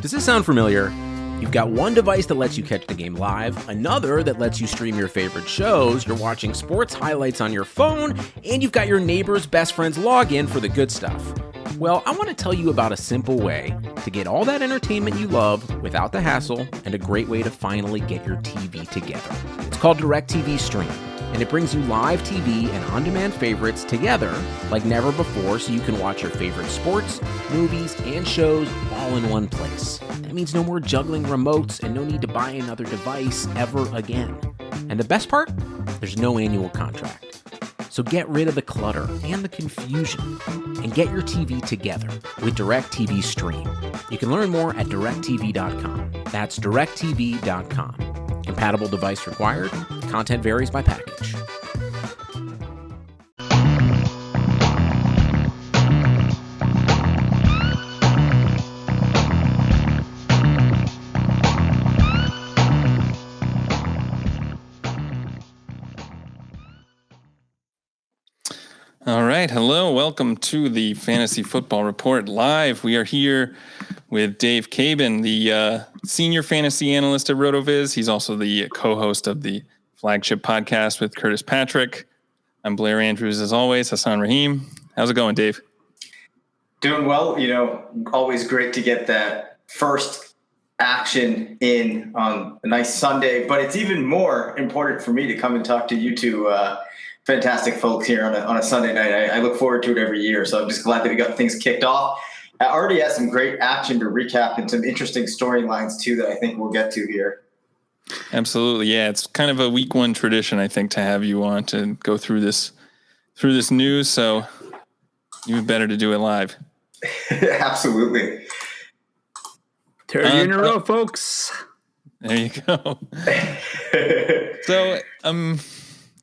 Does this sound familiar? You've got one device that lets you catch the game live, another that lets you stream your favorite shows, you're watching sports highlights on your phone, and you've got your neighbor's best friend's login for the good stuff. Well, I want to tell you about a simple way to get all that entertainment you love without the hassle, and a great way to finally get your TV together. It's called DirecTV Stream, and it brings you live TV and on-demand favorites together like never before, so you can watch your favorite sports, movies, and shows all in one place. That means no more juggling remotes and no need to buy another device ever again. And the best part? There's no annual contract. So get rid of the clutter and the confusion and get your TV together with DirecTV Stream. You can learn more at directtv.com. That's directtv.com. Compatible device required. Content varies by package. All right. Hello. Welcome to the Fantasy Football Report Live. We are here with Dave Cabin, the senior fantasy analyst at RotoViz. He's also the co-host of the flagship podcast with Curtis Patrick. I'm Blair Andrews, as always. Hassan Rahim. How's it going, Dave? Doing well. You know, always great to get that first action in on a nice Sunday, but it's even more important for me to come and talk to you two fantastic folks here on a Sunday night. I look forward to it every year, so I'm just glad that we got things kicked off. I already had some great action to recap and some interesting storylines too that I think we'll get to here. Absolutely, yeah. It's kind of a week one tradition, I think, to have you on to go through this news. So even better to do it live. Absolutely. Third year in a row, folks. There you go. So,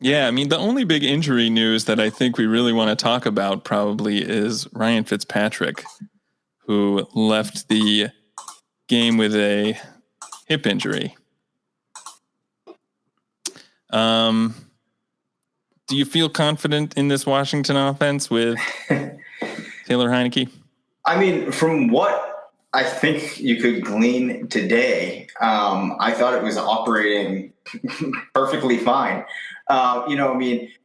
yeah, I mean, the only big injury news that I think we really want to talk about probably is Ryan Fitzpatrick, who left the game with a hip injury. Do you feel confident in this Washington offense with Taylor Heineke? I mean, from what I think you could glean today, I thought it was operating perfectly fine.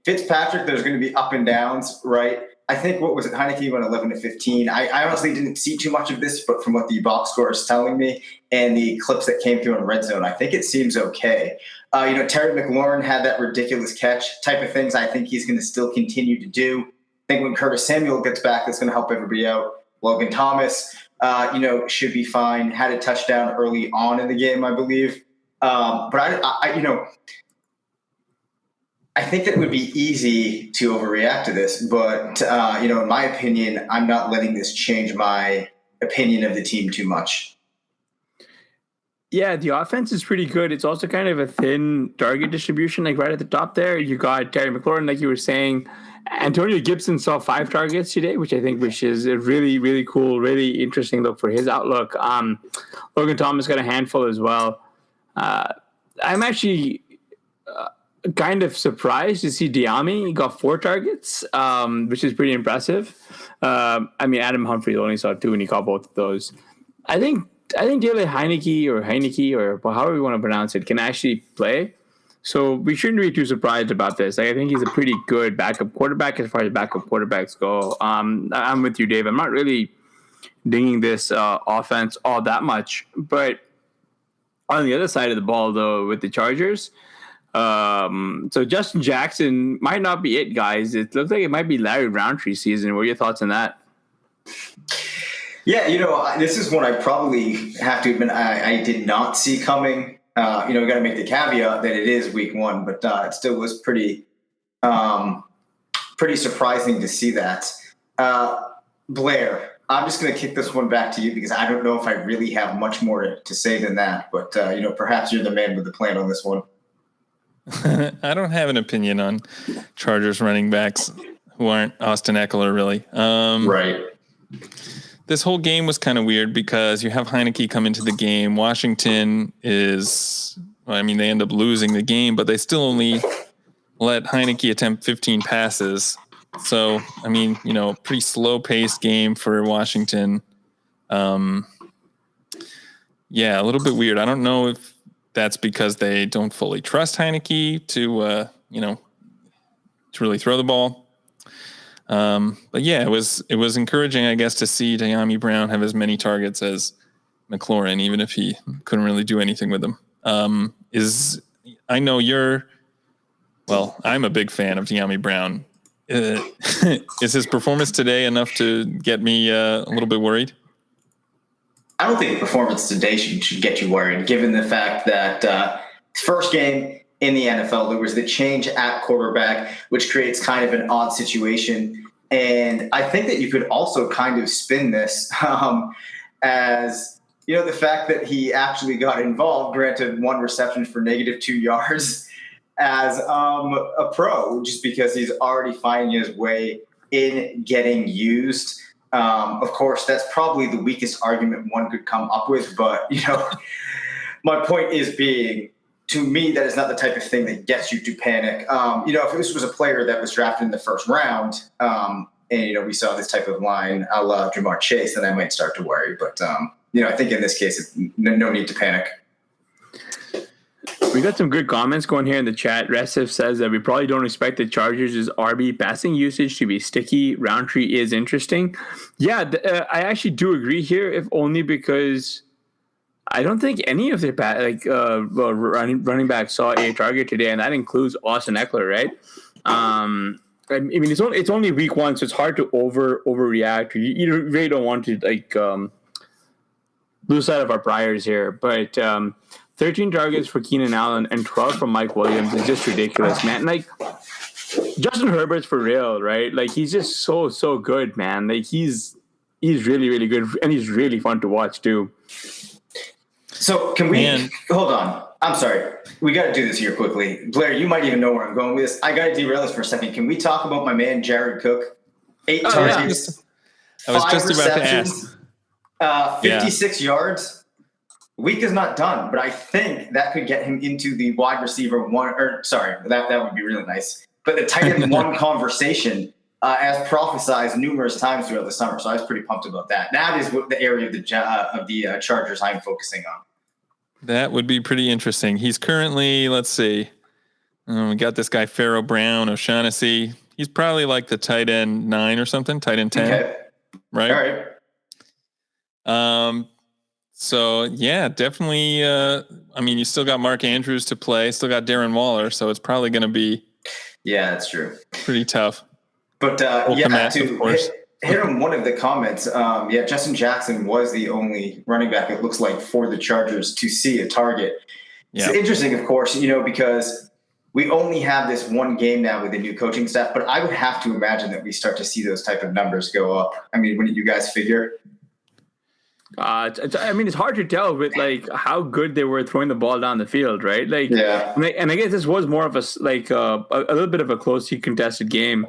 Fitzpatrick, there's going to be up and downs, right? I think, what was it, Heineke went 11-15. I honestly didn't see too much of this, but from what the box score is telling me and the clips that came through in red zone, I think it seems okay. Terry McLaurin had that ridiculous catch type of things. I think he's going to still continue to do. I think when Curtis Samuel gets back, that's going to help everybody out. Logan Thomas, should be fine. Had a touchdown early on in the game, I believe. I think that it would be easy to overreact to this, but, in my opinion, I'm not letting this change my opinion of the team too much. Yeah, the offense is pretty good. It's also kind of a thin target distribution, like right at the top there. You got Terry McLaurin, like you were saying. Antonio Gibson saw 5 targets today, which is a really, really cool, really interesting look for his outlook. Logan Thomas got a handful as well. I'm actually kind of surprised to see Diami got 4 targets, which is pretty impressive. Adam Humphrey only saw 2, and he caught both of those. I think Taylor Heineke or however you want to pronounce it can actually play. So we shouldn't be too surprised about this. I think he's a pretty good backup quarterback as far as backup quarterbacks go. I'm with you, Dave. I'm not really dinging this offense all that much. But on the other side of the ball, though, with the Chargers, so Justin Jackson might not be it, guys. It looks like it might be Larry Roundtree season. What are your thoughts on that? Yeah, this is one I probably have to admit I did not see coming. We got to make the caveat that it is week one, but it still was pretty surprising to see that. Blair, I'm just going to kick this one back to you because I don't know if I really have much more to say than that, but perhaps you're the man with the plan on this one. I don't have an opinion on Chargers running backs who aren't Austin Eckler, really. Right. This whole game was kind of weird because you have Heineke come into the game. Washington they end up losing the game, but they still only let Heineke attempt 15 passes. So, pretty slow-paced game for Washington. Yeah, a little bit weird. I don't know if that's because they don't fully trust Heineke to really throw the ball. But yeah, it was encouraging, I guess, to see Dyami Brown have as many targets as McLaurin, even if he couldn't really do anything with them. I know I'm a big fan of Dyami Brown. Is his performance today enough to get me a little bit worried? I don't think the performance today should get you worried, given the fact that first game in the NFL, there was the change at quarterback, which creates kind of an odd situation. And I think that you could also kind of spin this as, the fact that he actually got involved, granted 1 reception for -2 yards, as a pro, just because he's already finding his way in getting used. Of course, that's probably the weakest argument one could come up with. But, my point is being, to me, that is not the type of thing that gets you to panic. If this was a player that was drafted in the first round, and, we saw this type of line a la Jamar Chase, then I might start to worry. But, I think in this case, it's no need to panic. We got some good comments going here in the chat. Resif says that we probably don't expect the Chargers' RB passing usage to be sticky. Roundtree is interesting. Yeah, I actually do agree here, if only because I don't think any of their running backs saw a target today, and that includes Austin Eckler, right? I mean, it's only week 1, so it's hard to overreact. You really don't want to lose sight of our priors here, but 13 targets for Keenan Allen and 12 from Mike Williams is just ridiculous, man. Justin Herbert's for real, right? He's just so good, man. He's really, really good, and he's really fun to watch too. So can we hold on? I'm sorry. We got to do this here quickly. Blair, you might even know where I'm going with this. I got to derail this for a second. Can we talk about my man, Jared Cook? 8 targets. I was just about to ask. 56 yards. Week is not done, but I think that could get him into the wide receiver one, that would be really nice. But the tight end 1 conversation, as prophesized numerous times throughout the summer. So I was pretty pumped about that. That is what the area of the Chargers I'm focusing on. That would be pretty interesting. He's currently, let's see, we got this guy, Pharaoh Brown, O'Shaughnessy. He's probably like the tight end 9 or something, tight end 10. Okay. Right? All right. So, yeah, definitely. You still got Mark Andrews to play, still got Darren Waller, so it's probably going to be that's true. Pretty tough. But, to hit on one of the comments, Justin Jackson was the only running back, it looks like, for the Chargers to see a target. Yeah. It's interesting, of course, because we only have this one game now with the new coaching staff, but I would have to imagine that we start to see those type of numbers go up. I mean, wouldn't you guys figure? It's hard to tell with how good they were throwing the ball down the field, right? And I guess this was more of a little bit of a closely contested game,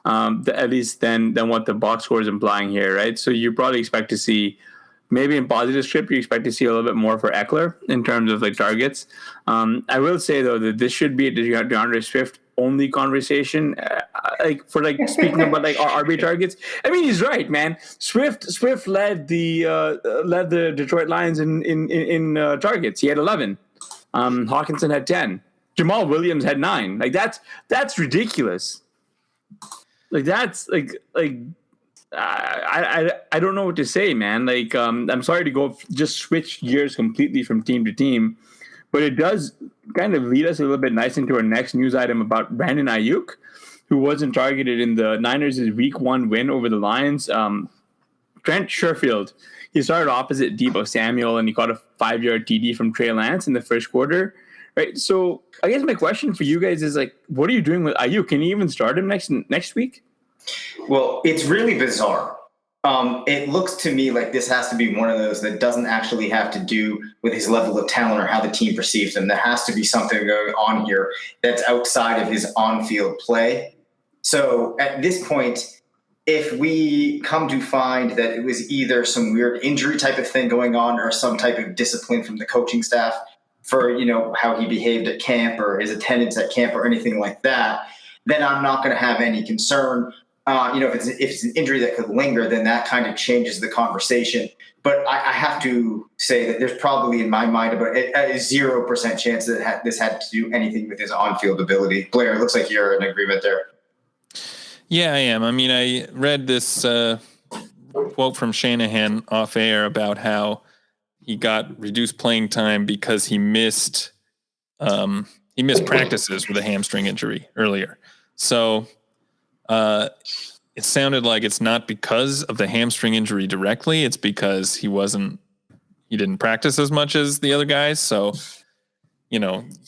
at least than what the box score is implying here, right? So you probably expect to see, maybe in positive script, you expect to see a little bit more for Eckler in terms of targets. I will say though that this should be a DeAndre Swift only conversation, speaking about our RB targets. I mean, he's right, man. Swift led the Detroit Lions in targets. He had 11. Hawkinson had 10. Jamal Williams had 9. That's ridiculous. I don't know what to say, man. I'm sorry to just switch gears completely from team to team, but it does kind of lead us a little bit nice into our next news item about Brandon Ayuk, who wasn't targeted in the Niners' week 1 win over the Lions. Trent Sherfield, he started opposite Deebo Samuel, and he caught a 5-yard TD from Trey Lance in the first quarter. Right. So I guess my question for you guys is what are you doing with Ayuk? Can you even start him next week? Well, it's really bizarre. It looks to me like this has to be one of those that doesn't actually have to do with his level of talent or how the team perceives him. There has to be something going on here that's outside of his on-field play. So at this point, if we come to find that it was either some weird injury type of thing going on or some type of discipline from the coaching staff for, how he behaved at camp or his attendance at camp or anything like that, then I'm not going to have any concern. If it's an injury that could linger, then that kind of changes the conversation. But I have to say that there's probably in my mind about a 0% chance that this had to do anything with his on-field ability. Blair, it looks like you're in agreement there. Yeah, I am. I mean, I read this quote from Shanahan off air about how he got reduced playing time because he missed practices with a hamstring injury earlier. So it sounded like it's not because of the hamstring injury directly. It's because he didn't practice as much as the other guys. So, you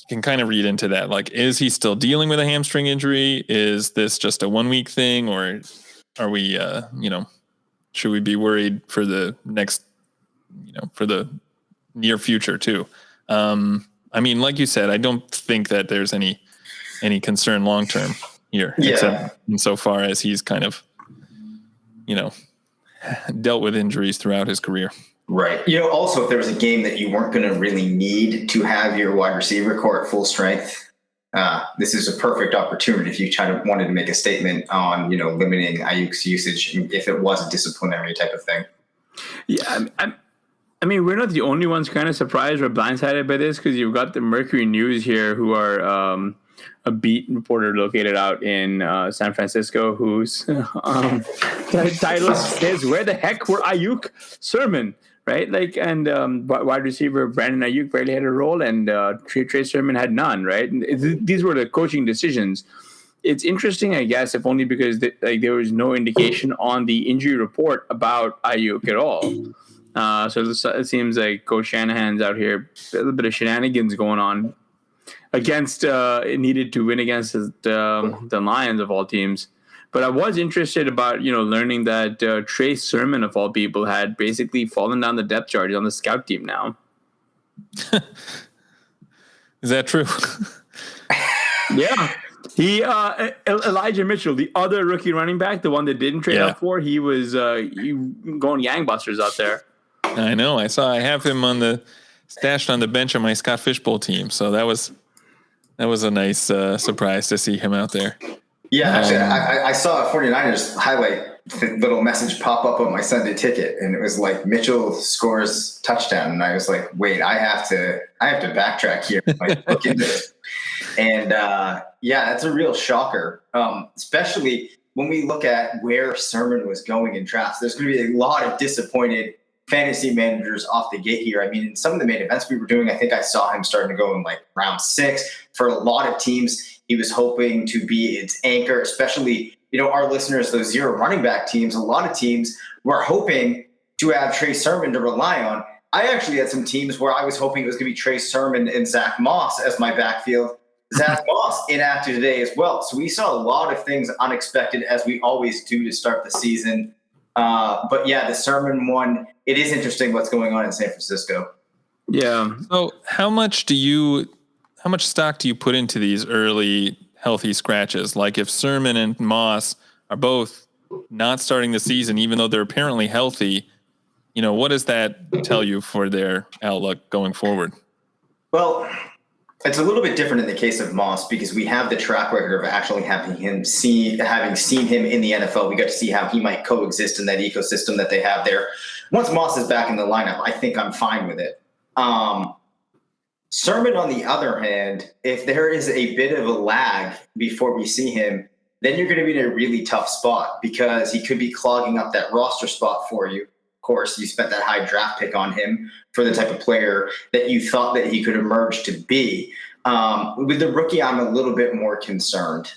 can kind of read into that. Like, is he still dealing with a hamstring injury? Is this just a 1 week thing, or are we, should we be worried for the next, for the near future too? I mean, like you said, I don't think that there's any concern long-term here, except insofar as he's kind of, dealt with injuries throughout his career. Right. Also, if there was a game that you weren't going to really need to have your wide receiver core at full strength, this is a perfect opportunity if you wanted to make a statement on, limiting Ayuk's usage if it was a disciplinary type of thing. Yeah, I mean, we're not the only ones kind of surprised or blindsided by this, because you've got the Mercury News here, who are a beat reporter located out in San Francisco, whose title says, "Where the heck were Ayuk, Sermon?" Right? Like, and wide receiver Brandon Ayuk barely had a role, and Trey Sermon had none. Right? And these were the coaching decisions. It's interesting, I guess, if only because there was no indication on the injury report about Ayuk at all. So it seems like Coach Shanahan's out here, a little bit of shenanigans going on against, needed to win against the Lions of all teams. But I was interested about, learning that Trey Sermon, of all people, had basically fallen down the depth chart. He's on the scout team now. Is that true? Yeah. He Elijah Mitchell, the other rookie running back, the one that didn't trade up for, he was going gangbusters out there. I know. I have him stashed on the bench on my Scott Fishbowl team. So that was a nice surprise to see him out there. Yeah, actually, I saw a 49ers highlight little message pop up on my Sunday ticket, and it was like Mitchell scores touchdown, and I was like, wait, I have to backtrack here, look into it. And that's a real shocker, especially when we look at where Sermon was going in drafts. There's going to be a lot of disappointed fantasy managers off the gate here. I mean, in some of the main events we were doing, I think I saw him starting to go in like round 6. For a lot of teams, he was hoping to be its anchor, especially, our listeners, those zero running back teams. A lot of teams were hoping to have Trey Sermon to rely on. I actually had some teams where I was hoping it was going to be Trey Sermon and Zach Moss as my backfield. Zach Moss inactive today as well. So we saw a lot of things unexpected, as we always do to start the season. But yeah, the Sermon one, it is interesting what's going on in San Francisco. Yeah. So how much stock do you put into these early healthy scratches? Like, if Sermon and Moss are both not starting the season, even though they're apparently healthy, what does that tell you for their outlook going forward? Well, it's a little bit different in the case of Moss, because we have the track record of actually having seen him in the NFL. We got to see how he might coexist in that ecosystem that they have there. Once Moss is back in the lineup, I think I'm fine with it. Sermon, on the other hand, if there is a bit of a lag before we see him, then you're going to be in a really tough spot, because he could be clogging up that roster spot for you. Of course, you spent that high draft pick on him for the type of player that you thought that he could emerge to be. With the rookie, I'm a little bit more concerned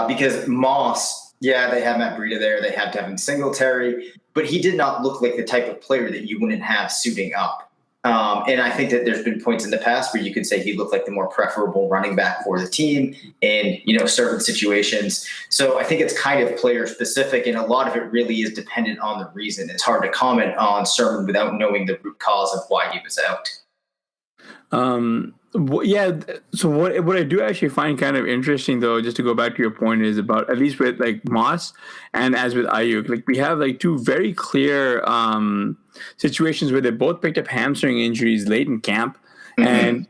because Moss, they have Matt Breida there. They have Devin Singletary, but he did not look like the type of player that you wouldn't have suiting up. And I think that there's been points in the past where you could say he looked like the more preferable running back for the team in, certain situations. So I think it's kind of player specific, and a lot of it really is dependent on the reason. It's hard to comment on Sermon without knowing the root cause of why he was out. So what I do actually find kind of interesting, though, just to go back to your point, is about, at least with like Moss and as with Ayuk, like we have like two very clear situations where they both picked up hamstring injuries late in camp. Mm-hmm. And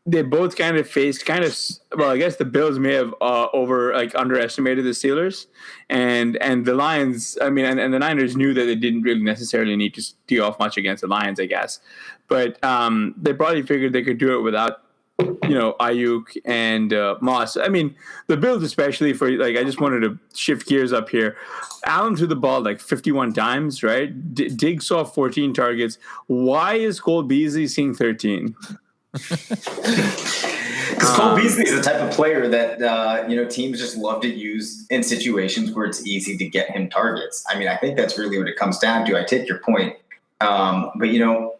they both kind of faced well, I guess the Bills may have underestimated the Steelers, and the Lions. I mean, and the Niners knew that they didn't really necessarily need to tee off much against the Lions, I guess, but they probably figured they could do it without Ayuk and Moss. I mean, the Bills especially I just wanted to shift gears up here. Allen threw the ball 51 times, right? Diggs saw 14 targets. Why is Cole Beasley seeing 13? Because Cole Beasley is the type of player that teams just love to use in situations where it's easy to get him targets. I mean, I think that's really what it comes down to. I take your point, but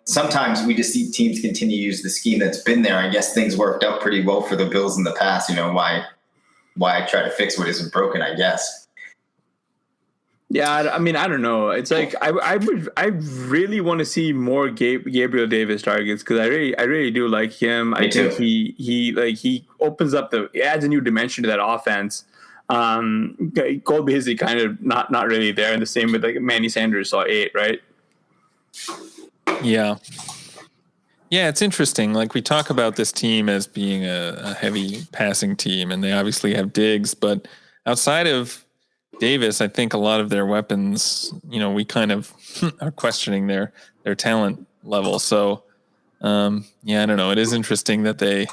sometimes we just see teams continue to use the scheme that's been there. I guess things worked out pretty well for the Bills in the past. Why try to fix what isn't broken? I guess. Yeah, I mean, I don't know. It's I really want to see more Gabriel Davis targets because I really do like him. I think he opens up he adds a new dimension to that offense. Cole Beasley kind of not really there, and the same with Manny Sanders saw 8, right? Yeah, it's interesting. We talk about this team as being a heavy passing team, and they obviously have Diggs, but outside of Davis, I think a lot of their weapons, we kind of are questioning their talent level. So, I don't know. It is interesting that they're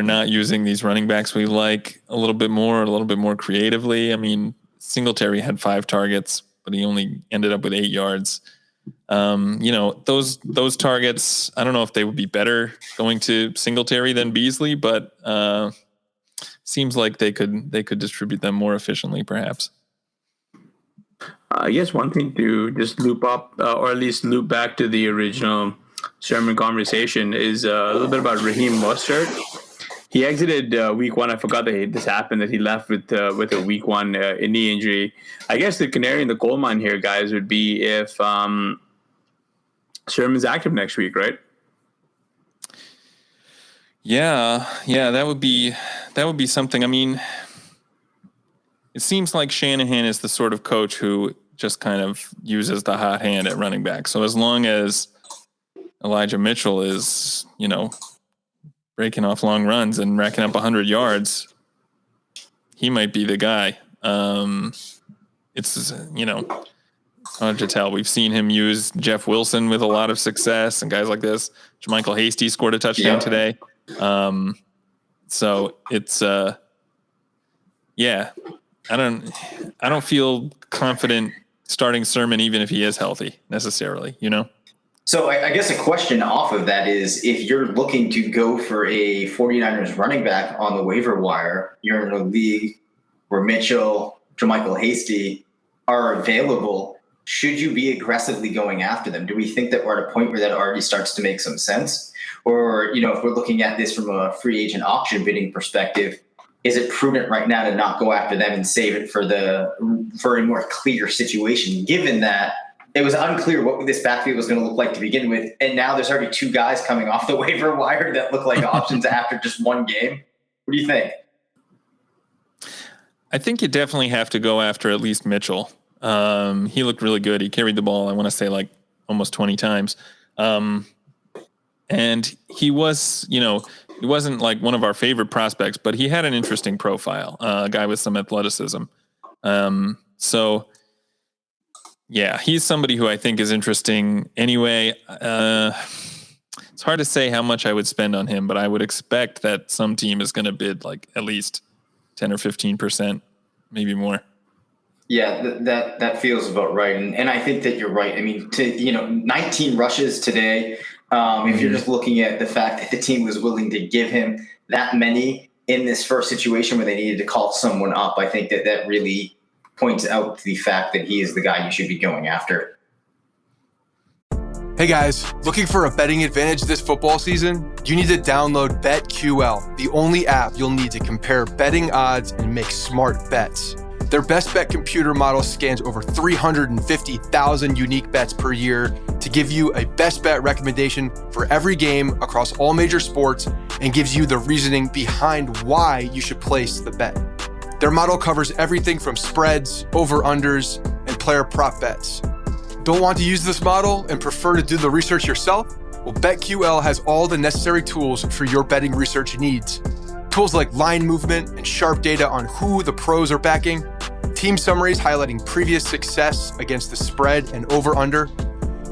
not using these running backs we like a little bit more creatively. I mean, Singletary had 5 targets, but he only ended up with 8 yards. Those targets, I don't know if they would be better going to Singletary than Beasley, but seems like they could distribute them more efficiently, perhaps. I guess one thing to just loop up, or at least loop back to the original Sherman conversation, is a little bit about Raheem Mostert. He exited week 1. I forgot that this happened, that he left with a week 1 knee injury. I guess the canary in the coal mine here, guys, would be if Sherman's active next week, right? Yeah, that would be something. I mean, it seems like Shanahan is the sort of coach who just kind of uses the hot hand at running back. So as long as Elijah Mitchell is, breaking off long runs and racking up 100 yards, he might be the guy. It's hard to tell. We've seen him use Jeff Wilson with a lot of success and guys like this. Jermichael Hasty scored a touchdown today. So it's I don't feel confident starting Sermon even if he is healthy necessarily, So I guess a question off of that is, if you're looking to go for a 49ers running back on the waiver wire, you're in a league where Mitchell, Jermichael Hasty are available. Should you be aggressively going after them? Do we think that we're at a point where that already starts to make some sense? Or, if we're looking at this from a free agent auction bidding perspective, is it prudent right now to not go after them and save it for a more clear situation, given that it was unclear what this backfield was going to look like to begin with, and now there's already 2 guys coming off the waiver wire that look like options after just 1 game? What do you think? I think you definitely have to go after at least Mitchell. He looked really good. He carried the ball, I want to say, almost 20 times. And he was, he wasn't one of our favorite prospects, but he had an interesting profile, a guy with some athleticism. So yeah, he's somebody who I think is interesting anyway. It's hard to say how much I would spend on him, but I would expect that some team is going to bid at least 10 or 15%, maybe more. Yeah, that feels about right. And I think that you're right. I mean, 19 rushes today. If you're just looking at the fact that the team was willing to give him that many in this first situation where they needed to call someone up, I think that really points out the fact that he is the guy you should be going after. Hey guys, looking for a betting advantage this football season? You need to download BetQL, the only app you'll need to compare betting odds and make smart bets. Their best bet computer model scans over 350,000 unique bets per year to give you a best bet recommendation for every game across all major sports and gives you the reasoning behind why you should place the bet. Their model covers everything from spreads, over-unders, and player prop bets. Don't want to use this model and prefer to do the research yourself? Well, BetQL has all the necessary tools for your betting research needs. Tools like line movement and sharp data on who the pros are backing, team summaries highlighting previous success against the spread and over-under,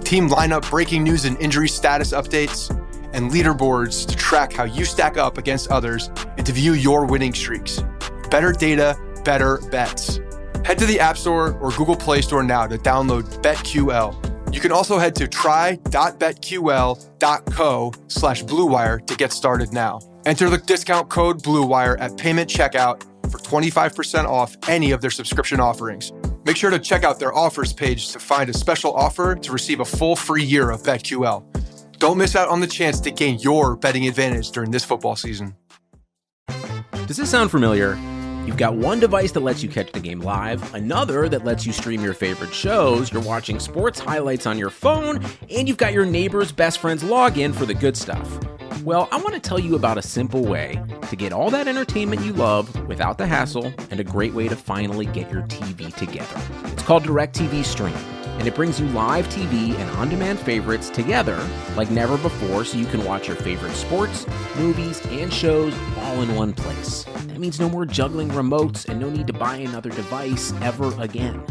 team lineup breaking news and injury status updates, and leaderboards to track how you stack up against others and to view your winning streaks. Better data, better bets. Head to the App Store or Google Play Store now to download BetQL. You can also head to try.betql.co/bluewire to get started now. Enter the discount code BLUEWIRE at payment checkout for 25% off any of their subscription offerings. Make sure to check out their offers page to find a special offer to receive a full free year of BetQL. Don't miss out on the chance to gain your betting advantage during this football season. Does this sound familiar? You've got one device that lets you catch the game live, another that lets you stream your favorite shows, you're watching sports highlights on your phone, and you've got your neighbor's best friend's login for the good stuff. Well, I want to tell you about a simple way to get all that entertainment you love without the hassle and a great way to finally get your TV together. It's called DirecTV Stream, and it brings you live TV and on-demand favorites together like never before so you can watch your favorite sports, movies, and shows all in one place. That means no more juggling remotes and no need to buy another device ever again.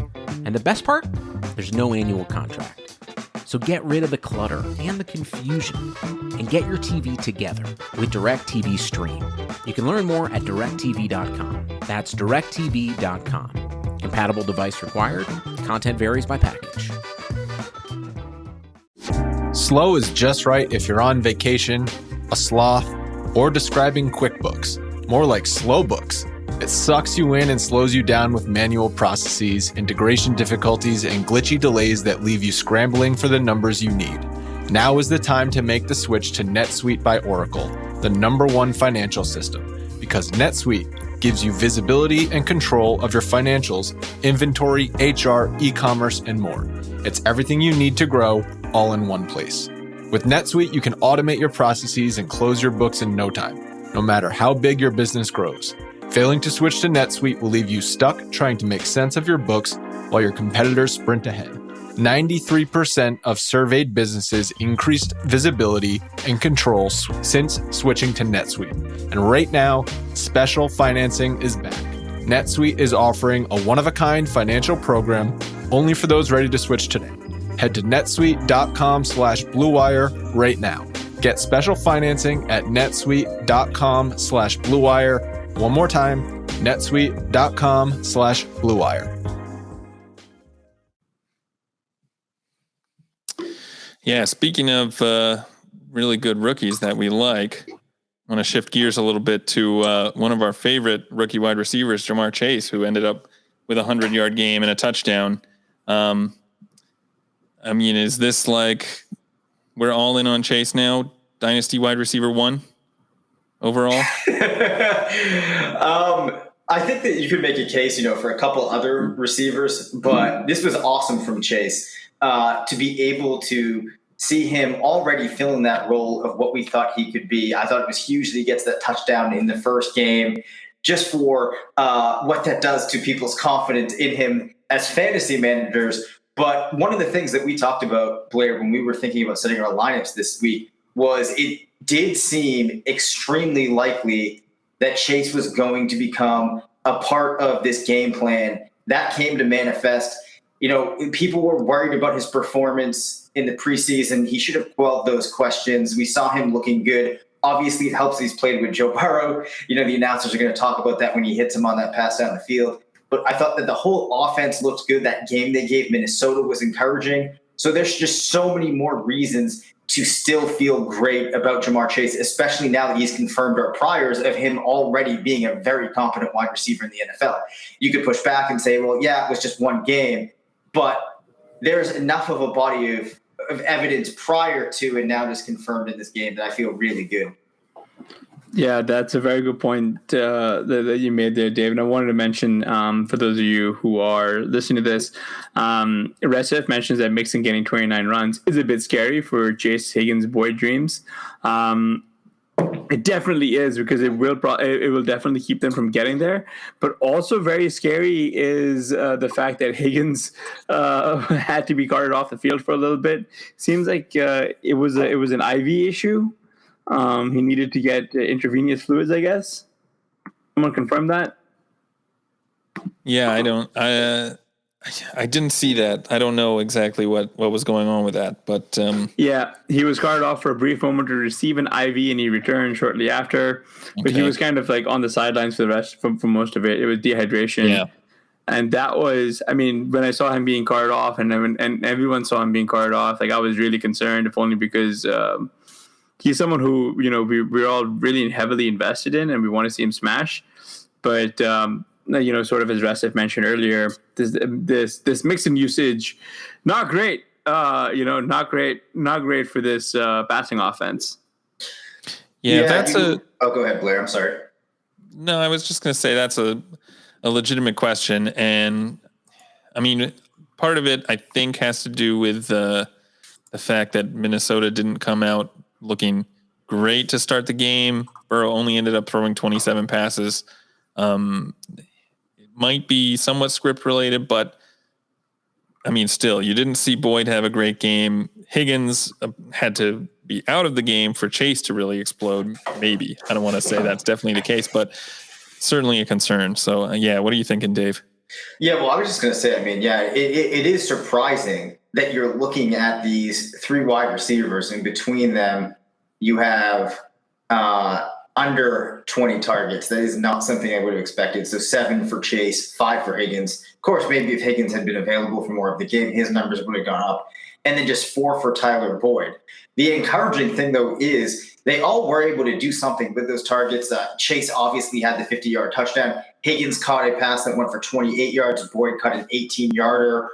And the best part? There's no annual contract. So get rid of the clutter and the confusion and get your TV together with DirecTV Stream. You can learn more at directtv.com. That's directtv.com. Compatible device required. Content varies by package. Slow is just right if you're on vacation, a sloth, or describing QuickBooks. More like slow books. It sucks you in and slows you down with manual processes, integration difficulties, and glitchy delays that leave you scrambling for the numbers you need. Now is the time to make the switch to NetSuite by Oracle, the #1 financial system, because NetSuite gives you visibility and control of your financials, inventory, HR, e-commerce, and more. It's everything you need to grow, all in one place. With NetSuite, you can automate your processes and close your books in no time, no matter how big your business grows. Failing to switch to NetSuite will leave you stuck trying to make sense of your books while your competitors sprint ahead. 93% of surveyed businesses increased visibility and control since switching to NetSuite. And right now, special financing is back. NetSuite is offering a one-of-a-kind financial program only for those ready to switch today. Head to netsuite.com/bluewire right now. Get special financing at netsuite.com/bluewire. One more time, netsuite.com/bluewire. Yeah, speaking of really good rookies that we like, I want to shift gears a little bit to one of our favorite rookie wide receivers, Jamar Chase, who ended up with a 100-yard game and a touchdown. I mean, is this like we're all in on Chase now? Dynasty wide receiver 1 overall? I think that you could make a case, for a couple other receivers, but this was awesome from Chase to be able to see him already filling that role of what we thought he could be. I thought it was huge that he gets that touchdown in the first game, just for what that does to people's confidence in him as fantasy managers. But one of the things that we talked about, Blair, when we were thinking about setting our lineups this week, was it did seem extremely likely that Chase was going to become a part of this game plan. That came to manifest. People were worried about his performance in the preseason. He should have quelled those questions. We saw him looking good. Obviously, it helps he's played with Joe Burrow. The announcers are going to talk about that when he hits him on that pass down the field. But I thought that the whole offense looked good. That game they gave Minnesota was encouraging. So there's just so many more reasons to still feel great about Jamar Chase, especially now that he's confirmed our priors of him already being a very competent wide receiver in the NFL. You could push back and say, well, yeah, it was just one game, but there's enough of a body of evidence prior to and now just confirmed in this game that I feel really good. Yeah, that's a very good point that you made there, Dave. And I wanted to mention, for those of you who are listening to this, Resef mentions that Mixon getting 29 runs is a bit scary for Chase Higgins' boy dreams. It definitely is, because it will definitely keep them from getting there. But also very scary is the fact that Higgins had to be carted off the field for a little bit. Seems like it was an IV issue. He needed to get intravenous fluids, I guess. Someone confirm that? Yeah, I didn't see that. I don't know exactly what was going on with that, but yeah, he was carted off for a brief moment to receive an IV, and he returned shortly after. But he was kind of like on the sidelines for the rest, for most of it. It was dehydration. Yeah. And that was, I mean, when I saw him being carted off, and everyone saw him being carted off, like, I was really concerned, if only because he's someone who, we're all really heavily invested in, and we want to see him smash. But sort of as Rasif mentioned earlier, this mix in usage, not great. Not great for this passing offense. Yeah, go ahead, Blair. I'm sorry. No, I was just going to say that's a legitimate question, and I mean, part of it I think has to do with the fact that Minnesota didn't come out looking great to start the game. Burrow only ended up throwing 27 passes. It might be somewhat script related, but I mean, still, you didn't see Boyd have a great game. Higgins had to be out of the game for Chase to really explode. Maybe. I don't want to say that's definitely the case, but certainly a concern. So, what are you thinking, Dave? Yeah, well, I was just going to say, I mean, it is surprising that you're looking at these three wide receivers, and between them, you have under 20 targets. That is not something I would have expected. So 7 for Chase, 5 for Higgins. Of course, maybe if Higgins had been available for more of the game, his numbers would have gone up. And then just 4 for Tyler Boyd. The encouraging thing, though, is they all were able to do something with those targets. Chase obviously had the 50-yard touchdown. Higgins caught a pass that went for 28 yards. Boyd caught an 18-yarder.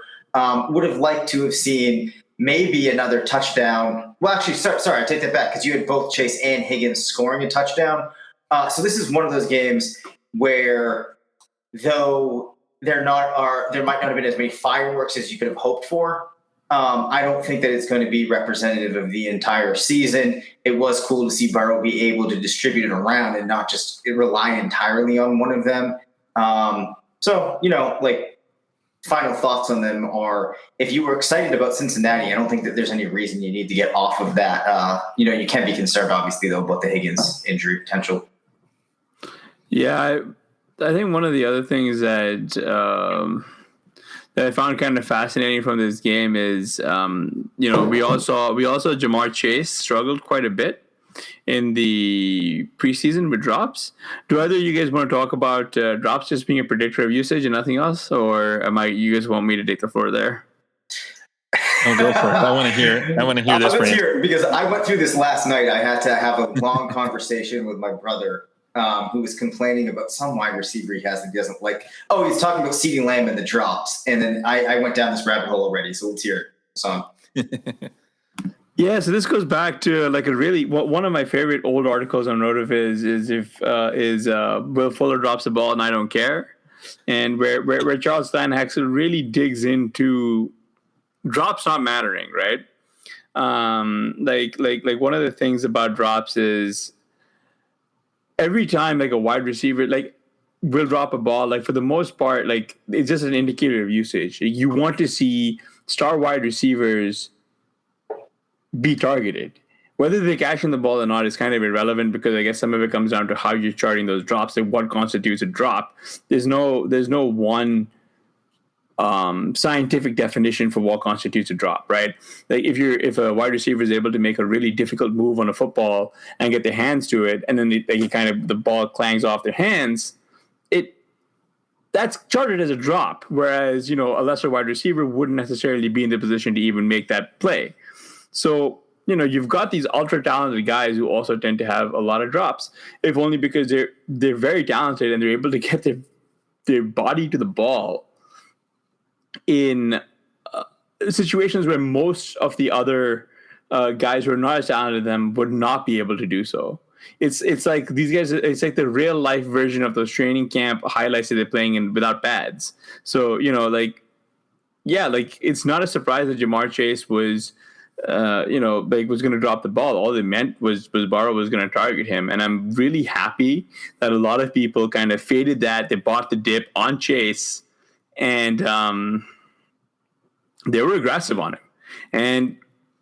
Would have liked to have seen maybe another touchdown. Well, actually, sorry, I take that back, because you had both Chase and Higgins scoring a touchdown. So this is one of those games where, though there might not have been as many fireworks as you could have hoped for, I don't think that it's going to be representative of the entire season. It was cool to see Burrow be able to distribute it around and not just rely entirely on one of them. Final thoughts on them are, if you were excited about Cincinnati, I don't think that there's any reason you need to get off of that. You can be concerned, obviously, though, about the Higgins injury potential. Yeah, I think one of the other things that I found kind of fascinating from this game is, we all saw Jamar Chase struggled quite a bit in the preseason with drops. Do either of you guys want to talk about drops just being a predictor of usage and nothing else, or you guys want me to take the floor there? I'll go for it. I want to hear this. Let's hear it, because I went through this last night. I had to have a long conversation with my brother, who was complaining about some wide receiver he has that he doesn't like. Oh, he's talking about CeeDee Lamb and the drops. And then I went down this rabbit hole already. So let's hear it. Yeah, so this goes back to one of my favorite old articles on RotoViz is Will Fuller drops the ball and I don't care, and where Charles Steinhaxel really digs into drops not mattering, right? Like one of the things about drops is every time a wide receiver will drop a ball, for the most part, it's just an indicator of usage. You want to see star wide receivers be targeted. Whether they cash in the ball or not is kind of irrelevant, because I guess some of it comes down to how you're charting those drops and what constitutes a drop. There's no one scientific definition for what constitutes a drop, right? If a wide receiver is able to make a really difficult move on a football and get their hands to it, and then the ball clangs off their hands, that's charted as a drop. Whereas a lesser wide receiver wouldn't necessarily be in the position to even make that play. So, you've got these ultra talented guys who also tend to have a lot of drops, if only because they're very talented and they're able to get their body to the ball in situations where most of the other guys who are not as talented as them would not be able to do so. It's like these guys, it's like the real life version of those training camp highlights that they're playing in without pads. So, it's not a surprise that Jamar Chase was was going to drop the ball. All they meant was Burrow was going to target him. And I'm really happy that a lot of people kind of faded that. They bought the dip on Chase, and they were aggressive on him. And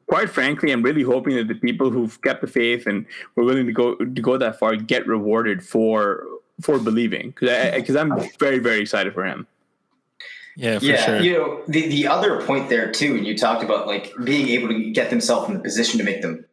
quite frankly, I'm really hoping that the people who've kept the faith and were willing to go that far get rewarded for believing, because I'm very, very excited for him. Yeah, for sure. The other point there too, and you talked about like being able to get themselves in the position to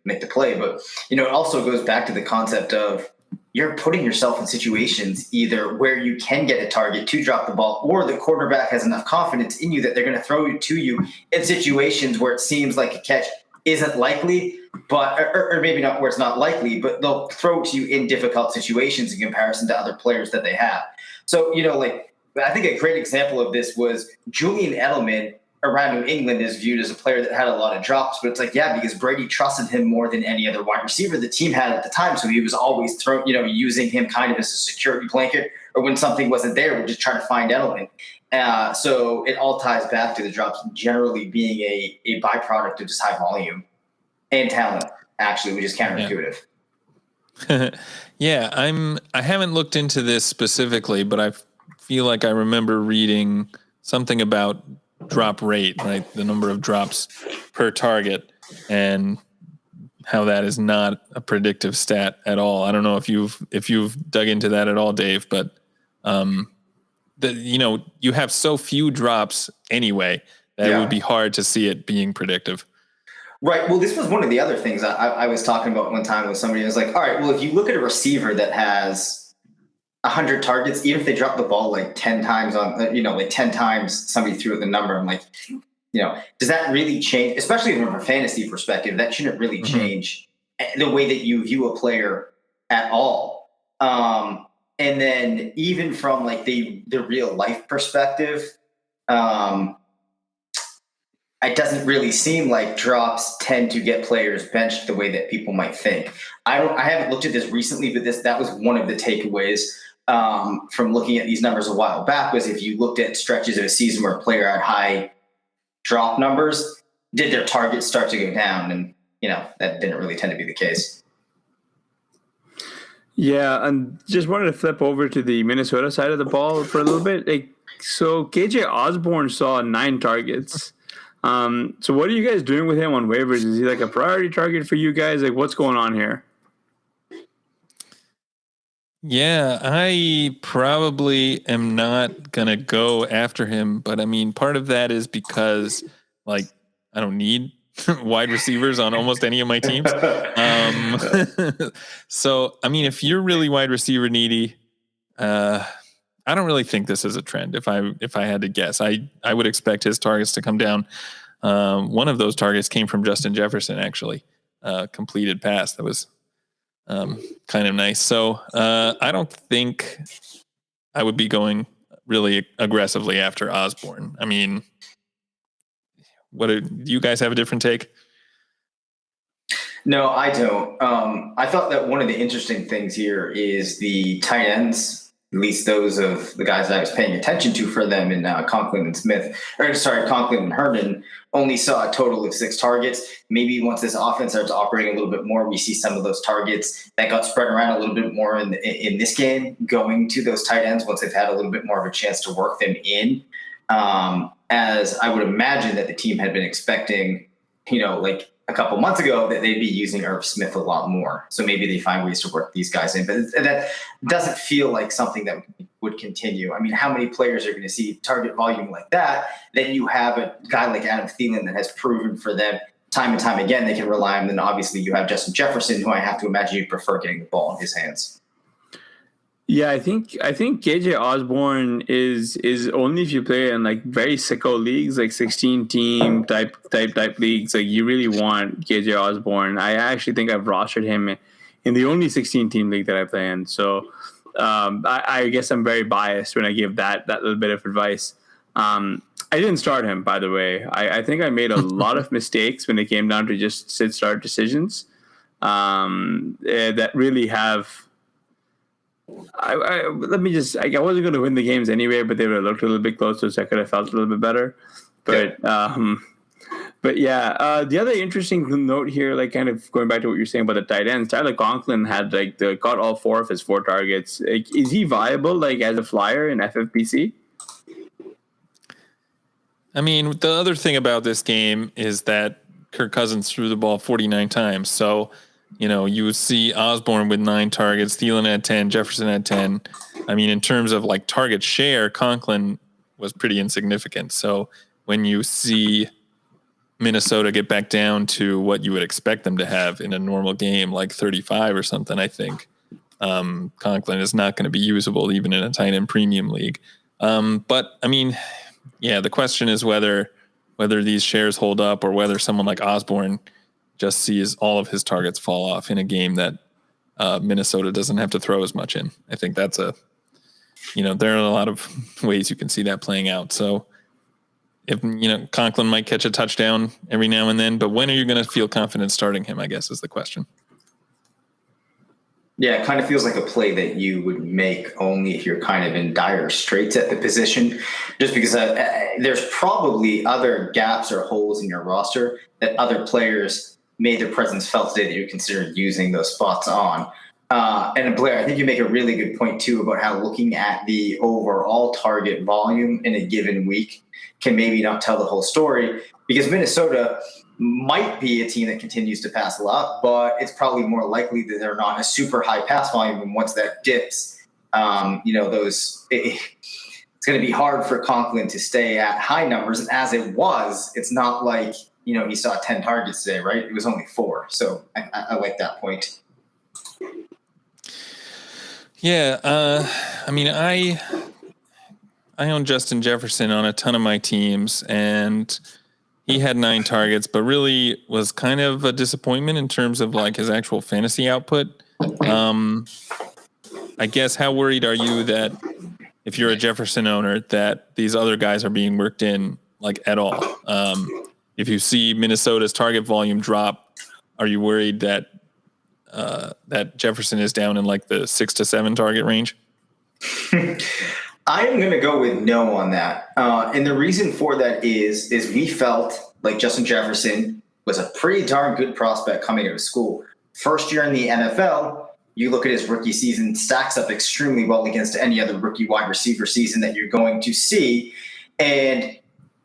make the play, but it also goes back to the concept of you're putting yourself in situations either where you can get a target to drop the ball, or the quarterback has enough confidence in you that they're going to throw it to you in situations where it seems like a catch isn't likely, but or maybe not where it's not likely, but they'll throw it to you in difficult situations in comparison to other players that they have. So, I think a great example of this was Julian Edelman around New England is viewed as a player that had a lot of drops, but it's like, yeah, because Brady trusted him more than any other wide receiver the team had at the time. So he was always using him kind of as a security blanket, or when something wasn't there, we're just trying to find Edelman. So it all ties back to the drops generally being a byproduct of just high volume and talent, actually, which is counterintuitive. Yeah, I haven't looked into this specifically, but I feel like I remember reading something about drop rate, right? The number of drops per target, and how that is not a predictive stat at all. I don't know if you've dug into that at all, Dave, but you have so few drops anyway that it would be hard to see it being predictive. Right. Well, this was one of the other things I was talking about one time with somebody. I was like, all right, well, if you look at a receiver that has 100 targets, even if they drop the ball like 10 times like 10 times somebody threw the number, I'm like, does that really change, especially from a fantasy perspective? That shouldn't really change the way that you view a player at all. And then even from like the real life perspective, it doesn't really seem like drops tend to get players benched the way that people might think. I haven't looked at this recently, but that was one of the takeaways from looking at these numbers a while back, was if you looked at stretches of a season where a player had high drop numbers, did their targets start to go down? And, that didn't really tend to be the case. Yeah, and just wanted to flip over to the Minnesota side of the ball for a little bit. So KJ Osborne saw 9 targets. So what are you guys doing with him on waivers? Is he like a priority target for you guys? Like, what's going on here? Yeah, I probably am not going to go after him, but I mean, part of that is because I don't need wide receivers on almost any of my teams. So, I mean, if you're really wide receiver needy, I don't really think this is a trend. If I had to guess, I would expect his targets to come down. One of those targets came from Justin Jefferson, actually, completed pass. That was kind of nice. So I don't think I would be going really aggressively after Osborne. I mean, do you guys have a different take? No, I don't. I thought that one of the interesting things here is the tight ends, at least those of the guys that I was paying attention to for them in Conklin and Herndon, only saw a total of 6 targets. Maybe once this offense starts operating a little bit more, we see some of those targets that got spread around a little bit more in this game going to those tight ends once they've had a little bit more of a chance to work them in. As I would imagine that the team had been expecting, like a couple months ago, that they'd be using Irv Smith a lot more. So maybe they find ways to work these guys in, but that doesn't feel like something that would continue. I mean, how many players are going to see target volume like that? Then you have a guy like Adam Thielen that has proven for them time and time again they can rely on. Then obviously you have Justin Jefferson, who I have to imagine you prefer getting the ball in his hands. Yeah, I think KJ Osborne is only if you play in like very sicko leagues, like 16 team type leagues. Like you really want KJ Osborne. I actually think I've rostered him in the only 16 team league that I play in. So I guess I'm very biased when I give that little bit of advice. I didn't start him, by the way. I think I made a lot of mistakes when it came down to just sit-start decisions that really have. I wasn't going to win the games anyway, but they would have looked a little bit closer, so I could have felt a little bit better. But But yeah, the other interesting note here, like kind of going back to what you're saying about the tight ends, Tyler Conklin had got all 4 of his 4 targets. Like, is he viable like as a flyer in FFPC? I mean, the other thing about this game is that Kirk Cousins threw the ball 49 times. So, you would see Osborne with 9 targets, Thielen had 10, Jefferson had 10. I mean, in terms of like target share, Conklin was pretty insignificant. So when you see Minnesota get back down to what you would expect them to have in a normal game, like 35 or something, I think Conklin is not going to be usable even in a tight end premium league. But I mean, yeah, the question is whether these shares hold up or whether someone like Osborne just sees all of his targets fall off in a game that Minnesota doesn't have to throw as much in. I think that's there are a lot of ways you can see that playing out. So if, Conklin might catch a touchdown every now and then, but when are you going to feel confident starting him, I guess is the question. Yeah, it kind of feels like a play that you would make only if you're kind of in dire straits at the position, just because there's probably other gaps or holes in your roster that other players made their presence felt today that you considered using those spots on. And Blair, I think you make a really good point too about how looking at the overall target volume in a given week can maybe not tell the whole story, because Minnesota might be a team that continues to pass a lot, but it's probably more likely that they're not a super high pass volume. And once that dips, it's going to be hard for Conklin to stay at high numbers. And as it was, it's not like, he saw 10 targets today, right? It was only 4. So I like that point. Yeah. I mean, I own Justin Jefferson on a ton of my teams, and he had 9 targets, but really was kind of a disappointment in terms of like his actual fantasy output. I guess, how worried are you that if you're a Jefferson owner that these other guys are being worked in like at all? If you see Minnesota's target volume drop, are you worried that that Jefferson is down in like the 6 to 7 target range? I am going to go with no on that. And the reason for that is we felt like Justin Jefferson was a pretty darn good prospect coming out of school. First year in the NFL, you look at his rookie season, stacks up extremely well against any other rookie wide receiver season that you're going to see. And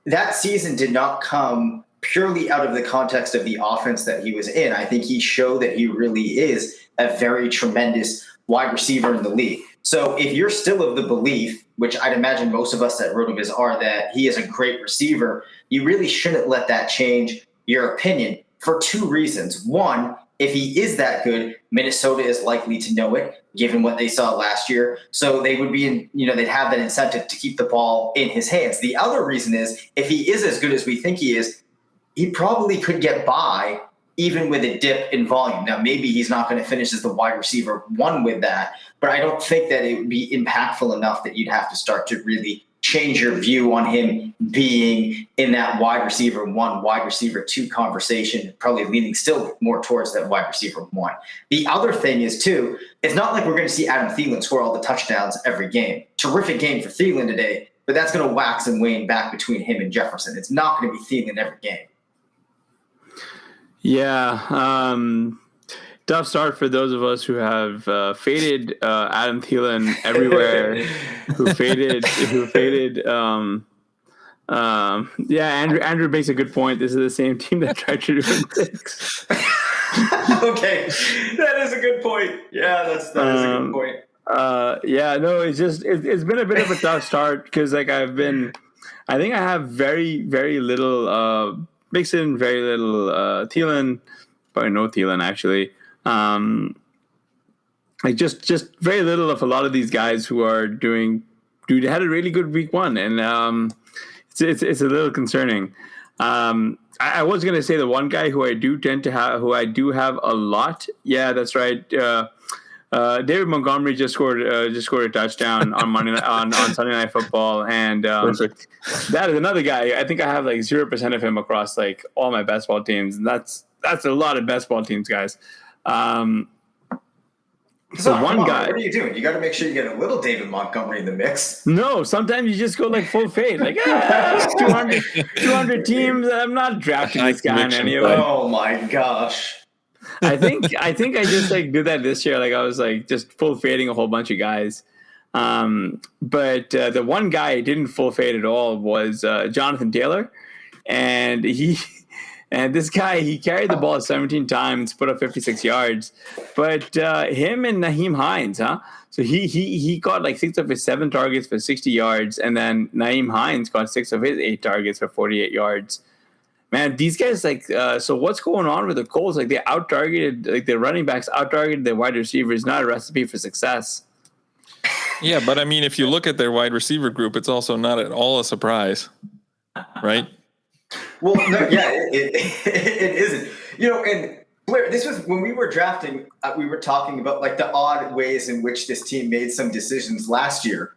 that season did not come purely out of the context of the offense that he was in. I think he showed that he really is a very tremendous wide receiver in the league. So if you're still of the belief, which I'd imagine most of us at RotoViz are, that he is a great receiver, you really shouldn't let that change your opinion for 2 reasons. One, if he is that good, Minnesota is likely to know it, given what they saw last year. So they would be they'd have that incentive to keep the ball in his hands. The other reason is if he is as good as we think he is, he probably could get by even with a dip in volume. Now, maybe he's not going to finish as the wide receiver 1 with that, but I don't think that it would be impactful enough that you'd have to start to really change your view on him being in that wide receiver 1, wide receiver 2 conversation, probably leaning still more towards that wide receiver 1. The other thing is, too, it's not like we're going to see Adam Thielen score all the touchdowns every game. Terrific game for Thielen today, but that's going to wax and wane back between him and Jefferson. It's not going to be Thielen every game. Yeah, tough start for those of us who have faded Adam Thielen everywhere. who faded. Andrew makes a good point. This is the same team that tried to do picks. Okay, that is a good point. Yeah, that is a good point. It's been a bit of a tough start because I think I have very, very little Mixon, very little Thielen, probably no Thielen actually. Just very little of a lot of these guys who are had a really good week 1, and it's a little concerning. I was going to say the one guy who I do have a lot. Yeah, that's right. David Montgomery just scored a touchdown on Monday on Sunday Night Football, and Perfect. That is another guy. I think I have like 0% of him across like all my best ball teams, and that's a lot of best ball teams, guys. So one come on, guy. what are you doing? You got to make sure you get a little David Montgomery in the mix. No, sometimes you just go like full fade. Like 200 teams. I'm not drafting this guy in any way. Oh my gosh. I think I just like did that this year. Like I was like just full fading a whole bunch of guys. But the one guy I didn't full fade at all was Jonathan Taylor, and this guy, he carried the ball 17 times, put up 56 yards. But him and Naheem Hines, so he got like 6 of his 7 targets for 60 yards, and then Naheem Hines got 6 of his 8 targets for 48 yards. Man, these guys like so what's going on with the Colts? Like they out targeted, like their running backs out targeted their wide receivers. Not a recipe for success. Yeah, but I mean, if you look at their wide receiver group, it's also not at all a surprise, right? Well, no, yeah, it isn't. You know, and Blair, this was when we were drafting, we were talking about like the odd ways in which this team made some decisions last year.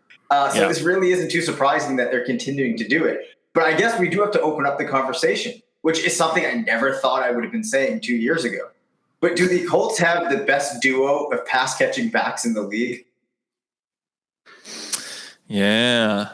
This really isn't too surprising that they're continuing to do it. But I guess we do have to open up the conversation, which is something I never thought I would have been saying 2 years ago. But do the Colts have the best duo of pass-catching backs in the league? Yeah.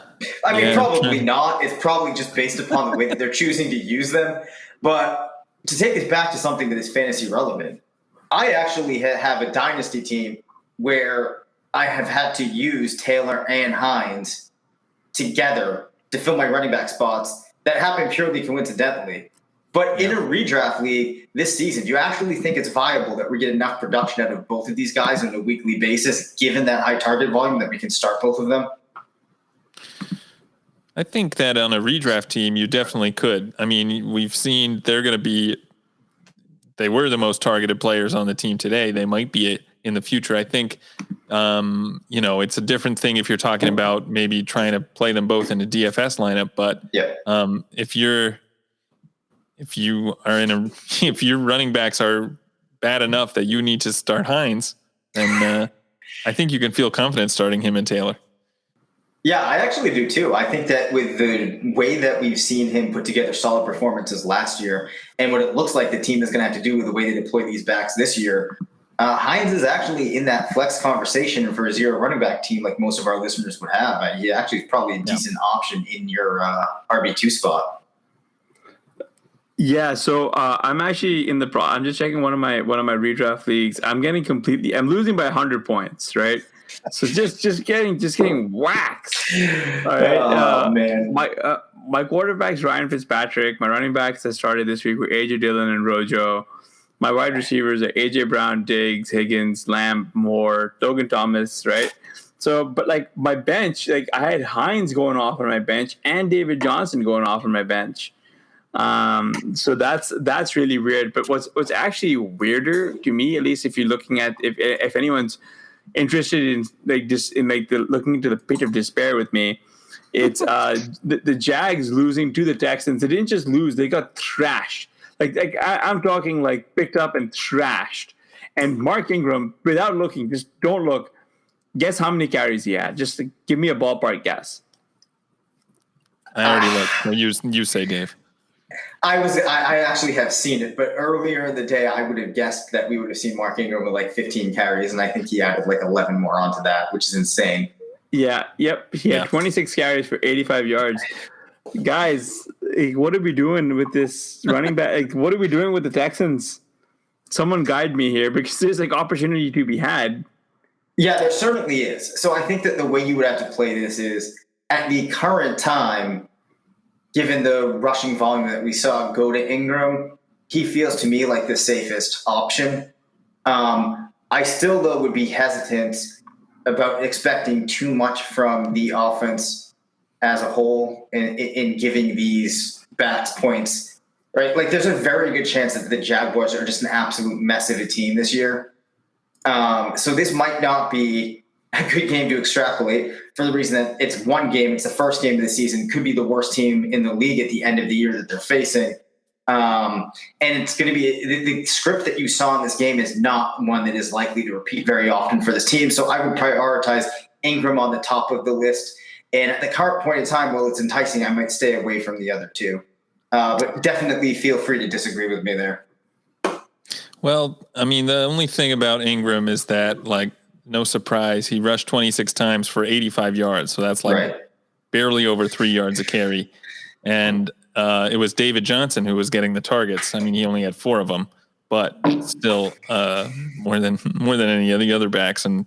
I mean, probably not. It's probably just based upon the way that they're choosing to use them. But to take this back to something that is fantasy relevant, I actually have a dynasty team where I have had to use Taylor and Hines together to fill my running back spots. That happened purely coincidentally. But in a redraft league this season, do you actually think it's viable that we get enough production out of both of these guys on a weekly basis, given that high target volume, that we can start both of them? I think that on a redraft team, you definitely could. I mean, we've seen they were the most targeted players on the team today. They might be in the future. I think, it's a different thing if you're talking about maybe trying to play them both in a DFS lineup. But if your running backs are bad enough that you need to start Hines, then I think you can feel confident starting him and Taylor. Yeah, I actually do too. I think that with the way that we've seen him put together solid performances last year and what it looks like the team is going to have to do with the way they deploy these backs this year, Hines is actually in that flex conversation for a zero running back team like most of our listeners would have. He actually is probably a decent option in your RB2 spot. Yeah, so I'm actually I'm just checking one of my redraft leagues. I'm losing by 100 points, right? So just getting waxed. All right. Oh man. My quarterback's Ryan Fitzpatrick. My running backs that started this week were AJ Dillon and Rojo. My wide receivers are AJ Brown, Diggs, Higgins, Lamb, Moore, Logan Thomas, right? So, but like my bench, like I had Hines going off on my bench and David Johnson going off on my bench. So that's really weird. But what's actually weirder to me, at least if you're looking at if anyone's interested in looking into the pit of despair with me, it's the Jags losing to the Texans. They didn't just lose; they got thrashed. I'm talking like picked up and trashed. And Mark Ingram, without looking, just don't look. Guess how many carries he had? Just give me a ballpark guess. I already looked. You say, Dave. I actually have seen it, but earlier in the day, I would have guessed that we would have seen Mark Ingram with like 15 carries, and I think he added like 11 more onto that, which is insane. Yeah, yep. He had 26 carries for 85 yards. Guys, what are we doing with this running back? What are we doing with the Texans? Someone guide me here, because there's like opportunity to be had. Yeah, there certainly is. So I think that the way you would have to play this is at the current time, given the rushing volume that we saw go to Ingram, he feels to me like the safest option. I still, though, would be hesitant about expecting too much from the offense as a whole in giving these backs points, right? Like, there's a very good chance that the Jaguars are just an absolute mess of a team this year. So this might not be a good game to extrapolate for the reason that it's one game. It's the first game of the season. Could be the worst team in the league at the end of the year that they're facing. And it's going to be the script that you saw in this game is not one that is likely to repeat very often for this team. So I would prioritize Ingram on the top of the list. And at the current point in time, while it's enticing, I might stay away from the other two. But definitely feel free to disagree with me there. Well, I mean, the only thing about Ingram is that, like, no surprise. He rushed 26 times for 85 yards. So that's like barely over 3 yards a carry. And it was David Johnson who was getting the targets. I mean, he only had 4 of them, but still more than any of the other backs. And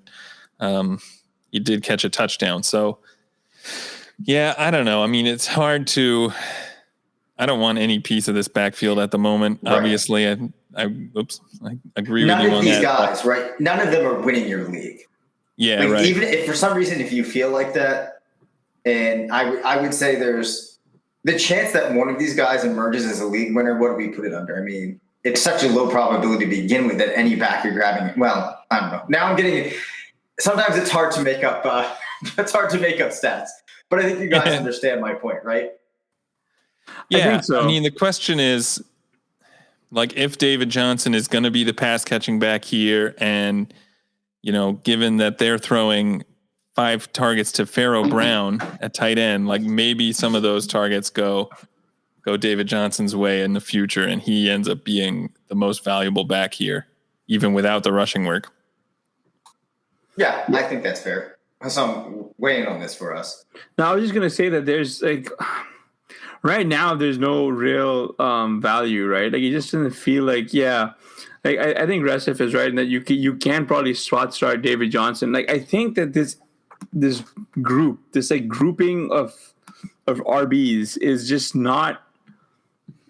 he did catch a touchdown. So, yeah, I don't know. I mean, it's hard to – I don't want any piece of this backfield at the moment. Right. Obviously, I agree with you on that. None of these guys, right? None of them are winning your league. Yeah, right. Even if for some reason, if you feel like that, and I would say there's the chance that one of these guys emerges as a league winner, what do we put it under? I mean, it's such a low probability to begin with that any back you're grabbing. Well, I don't know. Now I'm getting – sometimes it's hard to make up stats. But I think you guys understand my point, right? Yeah, I think so. I mean, the question is, like, if David Johnson is going to be the pass catching back here, and given that they're throwing 5 targets to Pharaoh Brown at tight end, like maybe some of those targets go David Johnson's way in the future, and he ends up being the most valuable back here, even without the rushing work. Yeah, I think that's fair. So weighing on this for us. No, I was just gonna say that there's right now there's no real value, right? Like it just doesn't feel like I think Resif is right in that you can probably spot start David Johnson. Like I think that this grouping of RBs is just not.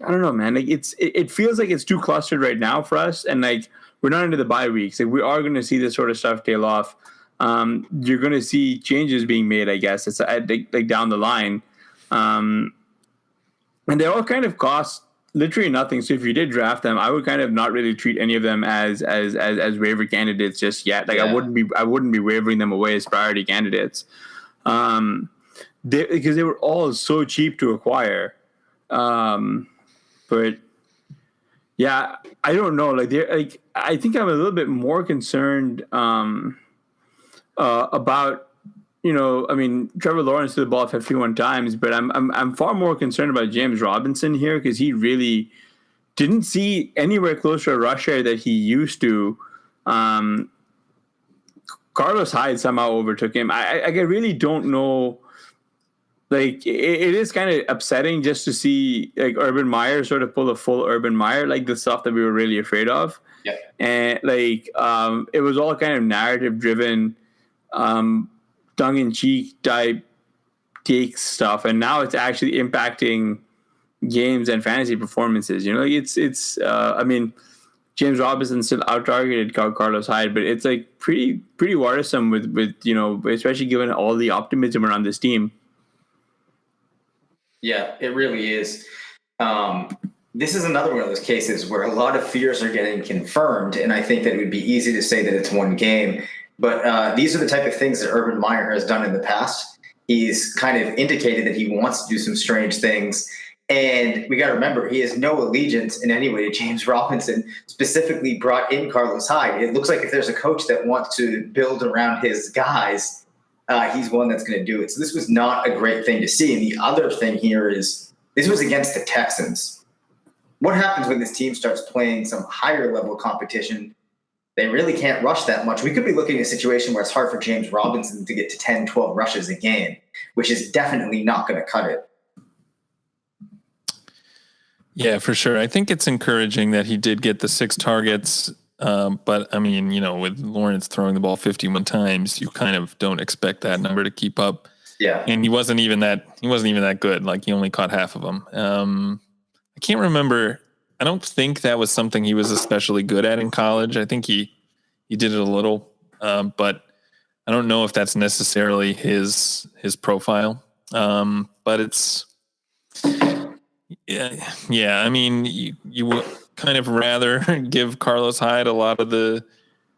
I don't know, man. Like it feels like it's too clustered right now for us, and like we're not into the bye weeks. Like we are going to see this sort of stuff tail off. You're going to see changes being made, I guess. It's like down the line. And they all kind of cost literally nothing. So if you did draft them, I would kind of not really treat any of them as waiver candidates just yet. Like I wouldn't be wavering them away as priority candidates. Because they were all so cheap to acquire. But yeah, I don't know. I think I'm a little bit more concerned, about, I mean, Trevor Lawrence threw the ball 51 times, but I'm far more concerned about James Robinson here because he really didn't see anywhere close to a rush share that he used to. Carlos Hyde somehow overtook him. I really don't know. Like it is kind of upsetting just to see like Urban Meyer sort of pull a full Urban Meyer, like the stuff that we were really afraid of. Yeah. And it was all kind of narrative driven. Tongue-in-cheek type takes stuff, and now it's actually impacting games and fantasy performances. I mean, James Robinson still out-targeted Carlos Hyde, but it's like pretty worrisome with especially given all the optimism around this team. Yeah, it really is. This is another one of those cases where a lot of fears are getting confirmed, and I think that it would be easy to say that it's one game. But these are the type of things that Urban Meyer has done in the past. He's kind of indicated that he wants to do some strange things. And we got to remember, he has no allegiance in any way to James Robinson, specifically brought in Carlos Hyde. It looks like if there's a coach that wants to build around his guys, he's one that's going to do it. So this was not a great thing to see. And the other thing here is this was against the Texans. What happens when this team starts playing some higher level competition? They really can't rush that much. We could be looking at a situation where it's hard for James Robinson to get to 10, 12 rushes a game, which is definitely not going to cut it. Yeah, for sure. I think it's encouraging that he did get the 6 targets. But I mean, with Lawrence throwing the ball 51 times, you kind of don't expect that number to keep up. Yeah. And he wasn't even that good. Like he only caught half of them. I can't remember. I don't think that was something he was especially good at in college. I think he did it a little, but I don't know if that's necessarily his profile. But it's, yeah. I mean, you would kind of rather give Carlos Hyde a lot of the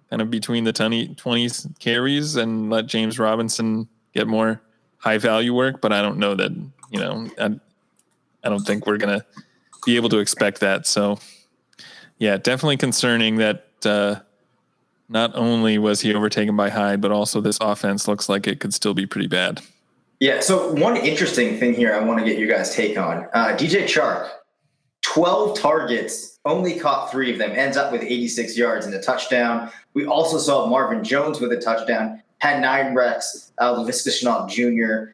kind of between the 20s carries and let James Robinson get more high value work. But I don't know that, I don't think we're going to be able to expect that. So yeah, definitely concerning that not only was he overtaken by Hyde, but also this offense looks like it could still be pretty bad. Yeah. So one interesting thing here I want to get you guys' take on. DJ Chark, 12 targets, only caught 3 of them, ends up with 86 yards and a touchdown. We also saw Marvin Jones with a touchdown, had 9 reps, Laviska Shenault Jr.,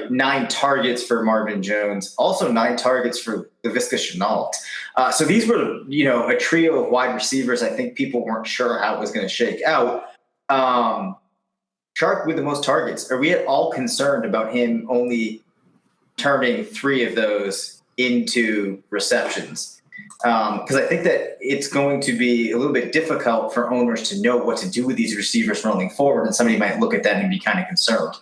9 targets for Marvin Jones, also 9 targets for Laviska Shenault. So these were, a trio of wide receivers. I think people weren't sure how it was going to shake out. Chark with the most targets. Are we at all concerned about him only turning 3 of those into receptions? Because I think that it's going to be a little bit difficult for owners to know what to do with these receivers rolling forward, and somebody might look at that and be kind of concerned.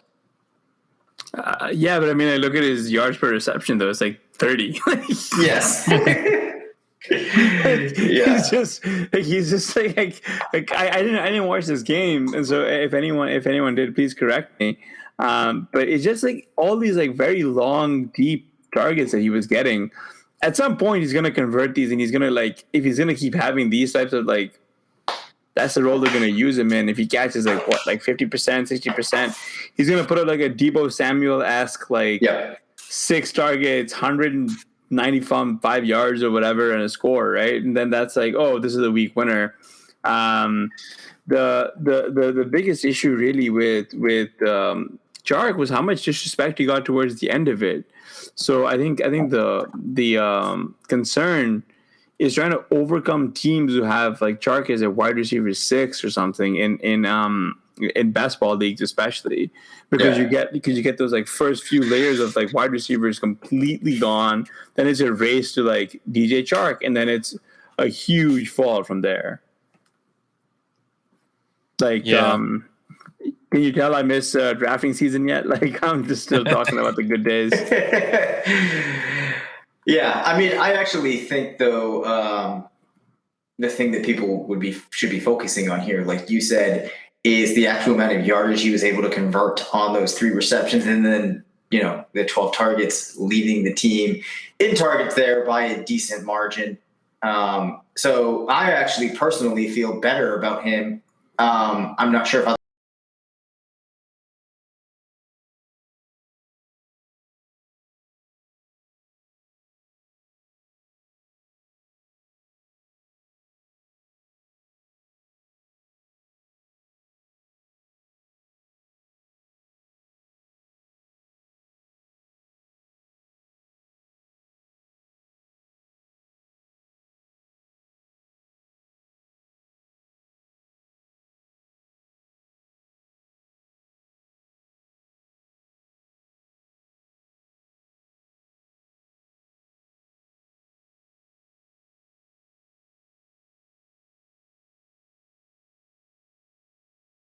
Yeah, but I mean, I look at his yards per reception, though. It's like 30. Yes. He's just like I didn't watch this game, and so if anyone did, please correct me. But it's just like all these like very long, deep targets that he was getting. At some point, he's gonna convert these, and he's gonna if he's gonna keep having these types of that's the role they're going to use him in. If he catches 50%, 60%, he's going to put up like a Deebo Samuel-esque 6 targets, 195 yards or whatever, and a score, right? And then that's this is a week winner. The biggest issue really with Chark was how much disrespect he got towards the end of it. So I think the concern is trying to overcome teams who have Chark as a wide receiver 6 or something in best ball leagues, especially because you get those first few layers of wide receivers completely gone. Then it's a race to DJ Chark, and then it's a huge fall from there. Can you tell I miss drafting season yet? I'm just still talking about the good days. Yeah, I mean, I actually think though the thing that people should be focusing on here, like you said, is the actual amount of yardage he was able to convert on those 3 receptions, and then the 12 targets, leading the team in targets there by a decent margin. So I actually personally feel better about him. I'm not sure if